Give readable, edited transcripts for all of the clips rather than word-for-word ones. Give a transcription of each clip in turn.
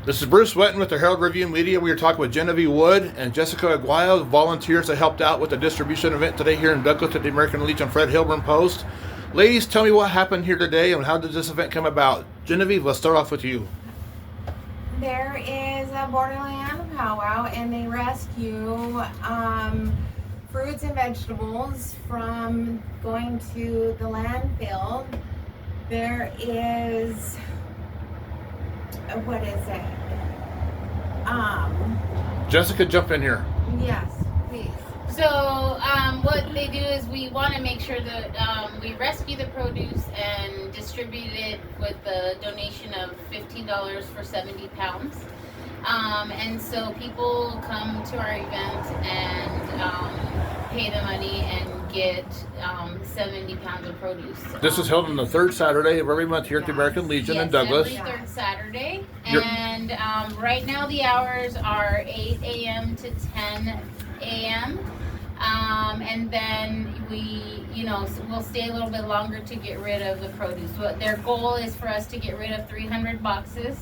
This is Bruce Wetton with the Herald Review Media. We are talking with Jenivive Wood and Jessica Aguayo, volunteers that helped out with the distribution event today here in Douglas at the American Legion Fred Hilburn Post. Ladies, tell me what happened here today and how did this event come about? Jenivive, let's start off with you. There is a Borderland powwow, and they rescue fruits and vegetables from going to the landfill. There is, what is it? Jessica, jump in here. Yes, please. So what they do is we want to make sure that we rescue the produce and distribute it with a donation of $15 for 70 pounds. And so people come to our event and pay the money and get 70 pounds of produce. This is held on the third Saturday of every month here at the American Legion in Douglas. Every third Saturday. And right now the hours are 8 a.m. to 10 a.m. And then we'll stay a little bit longer to get rid of the produce. But their goal is for us to get rid of 300 boxes.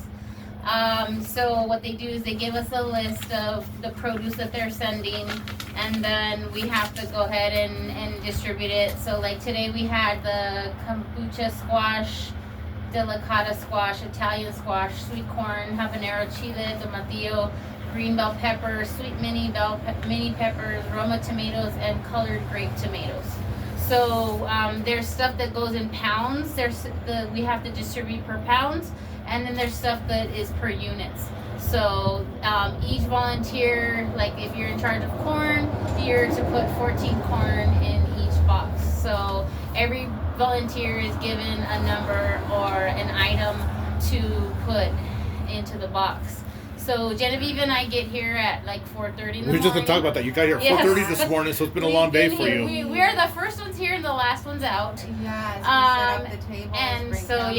So what they do is they give us a list of the produce that they're sending, and then we have to go ahead and distribute it. So like today we had the kombucha squash, delicata squash, Italian squash, sweet corn, habanero chile, tomatillo, green bell peppers, sweet mini peppers, Roma tomatoes, and colored grape tomatoes. So there's stuff that goes in pounds. We have to distribute per pounds, and then there's stuff that is per units. So each volunteer, like if you're in charge of corn, you're to put 14 corn in each box. So every volunteer is given a number or an item to put into the box. So Jenivive and I get here at like 4:30 in the morning. We were just going to talk about that. You got here at 4:30 this morning, so it's been a long day for you. We're the first ones here and the last ones out. Yes, we set up the tables, and so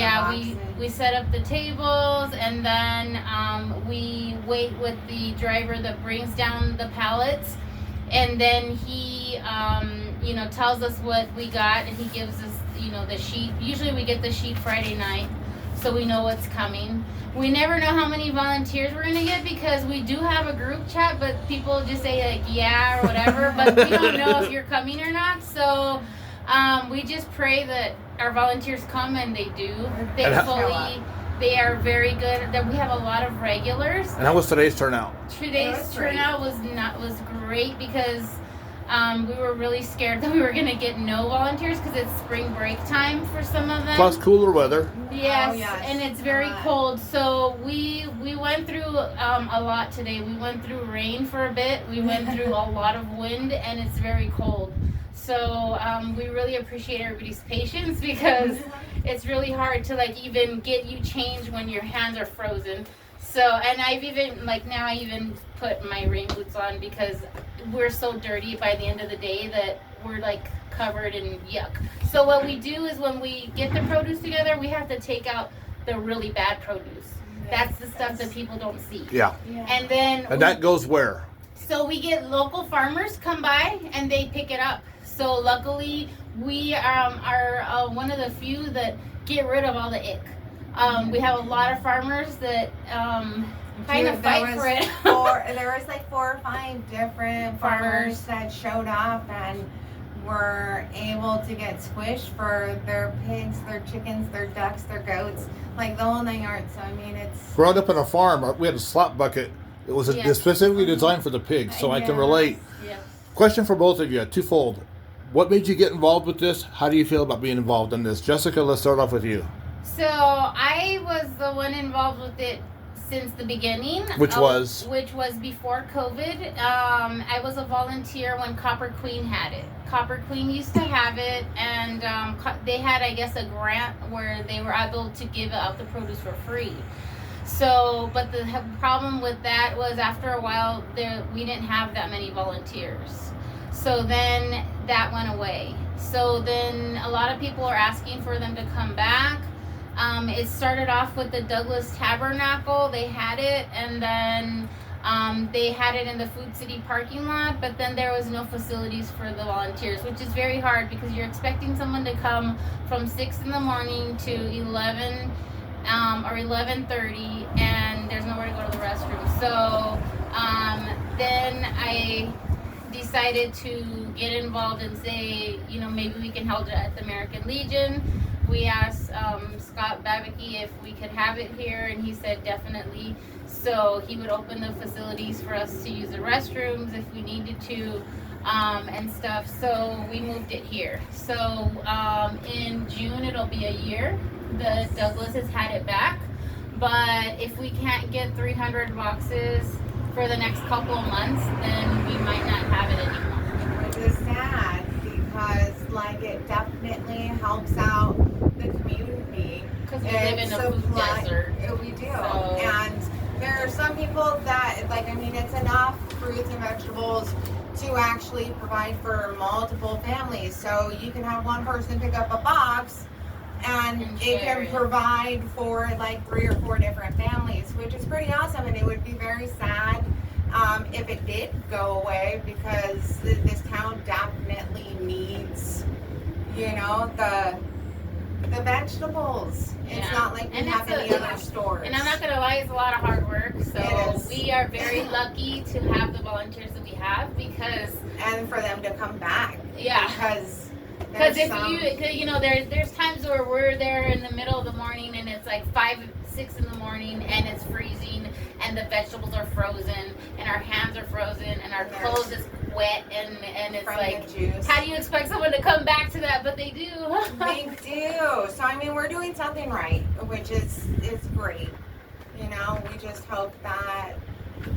we set up the tables, and then we wait with the driver that brings down the pallets, and then he tells us what we got, and he gives us the sheet. Usually we get the sheet Friday night, so we know what's coming. We never know how many volunteers we're going to get because we do have a group chat, but people just say like, yeah, or whatever, but we don't know if you're coming or not. So we just pray that our volunteers come, and they do. Thankfully, they are very good. That we have a lot of regulars. And how was today's turnout? Today's turnout was great because we were really scared that we were going to get no volunteers because it's spring break time for some of them. Plus cooler weather. Yes, and it's very cold. So we went through a lot today. We went through rain for a bit. We went through a lot of wind, and it's very cold. So we really appreciate everybody's patience because it's really hard to like even get you changed when your hands are frozen. So, and I've even, now I even put my rain boots on because we're so dirty by the end of the day that we're like covered in yuck. So what we do is when we get the produce together, we have to take out the really bad produce. That's the stuff that people don't see. Yeah. And then... And that goes where? So we get local farmers come by and they pick it up. So luckily we are one of the few that get rid of all the ick. We have a lot of farmers that kind of fight for it. There was like 4 or 5 different farmers that showed up and were able to get squished for their pigs, their chickens, their ducks, their goats, like the whole 9 yards. So I mean, it's brought up in a farm. We had a slop bucket. It was specifically designed for the pigs, so I can relate. Yes. Question for both of you, twofold. What made you get involved with this? How do you feel about being involved in this? Jessica, let's start off with you. So I was the one involved with it since the beginning. Which was before COVID. I was a volunteer when Copper Queen had it. Copper Queen used to have it, and they had, I guess, a grant where they were able to give out the produce for free. So, but the problem with that was after a while, we didn't have that many volunteers. So then that went away. So then a lot of people are asking for them to come back. It started off with the Douglas Tabernacle. They had it, and then they had it in the Food City parking lot, but then there was no facilities for the volunteers, which is very hard because you're expecting someone to come from 6 in the morning to 11 or 11:30, and there's nowhere to go to the restroom. So then I decided to get involved and say, maybe we can hold it at the American Legion. We asked Scott Babicky if we could have it here, and he said definitely. So he would open the facilities for us to use the restrooms if we needed to, and stuff. So we moved it here. So in June it'll be a year. The Douglas has had it back, but if we can't get 300 boxes for the next couple of months, then we might not have it anymore. Which is sad because it definitely helps out the community. Because we live in a food desert. We do. So. And there are some people that, it's enough fruits and vegetables to actually provide for multiple families. So you can have one person pick up a box and it can provide for 3 or 4 different families, which is pretty awesome. And it would be very sad if it did go away, because this town definitely needs, the vegetables. It's not like we have any other stores. And I'm not gonna lie, it's a lot of hard work. So we are very lucky to have the volunteers that we have, and for them to come back. Yeah. Because if there's times where we're there in the middle of the morning and it's 5, 6 in the morning and it's freezing and the vegetables are frozen and our hands are frozen and our clothes is wet and it's how do you expect someone to come back to that? But they do. They do. So we're doing something right, which is great. We just hope that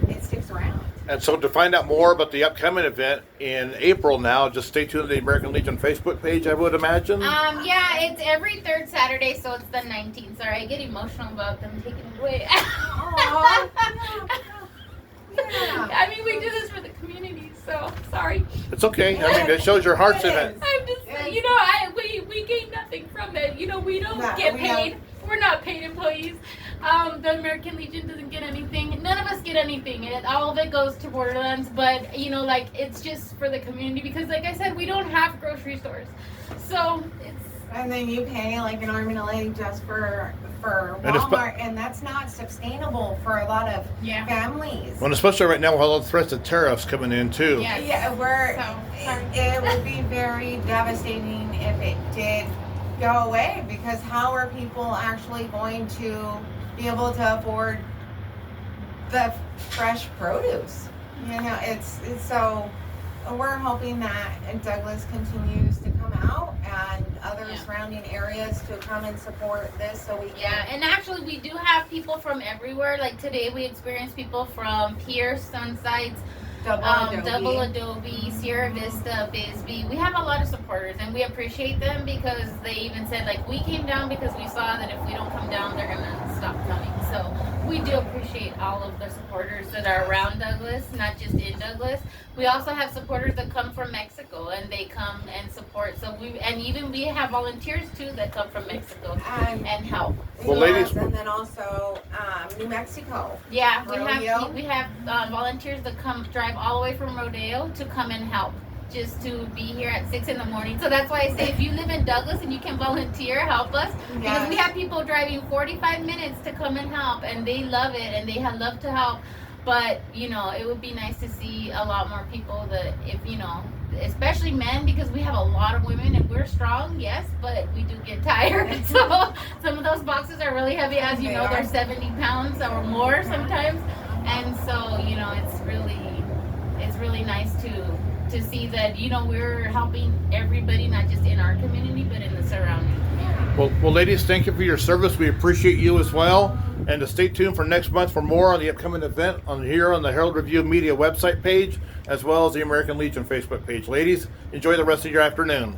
it sticks around. And so to find out more about the upcoming event in April now, just stay tuned to the American Legion Facebook page, I would imagine. Yeah, it's every 3rd Saturday, so it's the 19th. Sorry, I get emotional about them taking it away. Aww. Yeah. We do this for the community, so sorry. It's okay. It shows your heart's in it. I'm just, we gain nothing from it. We don't get paid. We're not paid employees. The American Legion doesn't get anything. None of us get anything. All of it goes to Borderlands, but it's just for the community because, like I said, we don't have grocery stores, so it's. And then you pay an arm and a leg just for Walmart, and that's not sustainable for a lot of families. Well, especially right now with all the threats of tariffs coming in too. Yes. It would be very devastating if it did go away, because how are people actually going to be able to afford the fresh produce? It's so we're hoping that Douglas continues to come out and other surrounding areas to come and support this, so we can. And actually we do have people from everywhere. Today we experienced people from Pierce, Sunsites, Double Adobe, Sierra Vista, Bisbee. We have a lot of supporters, and we appreciate them because they even said we came down because we saw that if we don't come down, they're gonna stop coming. So we do appreciate all of the supporters that are around Douglas, not just in Douglas. We also have supporters that come from Mexico, and they come and support. So we have volunteers too that come from Mexico and help. Well, ladies, and then also New Mexico. Yeah, we have volunteers that come drive all the way from Rodeo to come and help, just to be here at 6 in the morning. So that's why I say if you live in Douglas and you can volunteer, help us. Because we have people driving 45 minutes to come and help, and they love it and they love to help. But it would be nice to see a lot more people that, if especially men, because we have a lot of women and we're strong, yes, but we do get tired. So some of those boxes are really heavy, as you know, they're 70 pounds or more sometimes. And so, it's really nice to see that, we're helping everybody, not just in our community, but in the surrounding community. Well, ladies, thank you for your service. We appreciate you as well. And to stay tuned for next month for more on the upcoming event on the Herald Review Media website page, as well as the American Legion Facebook page. Ladies, enjoy the rest of your afternoon.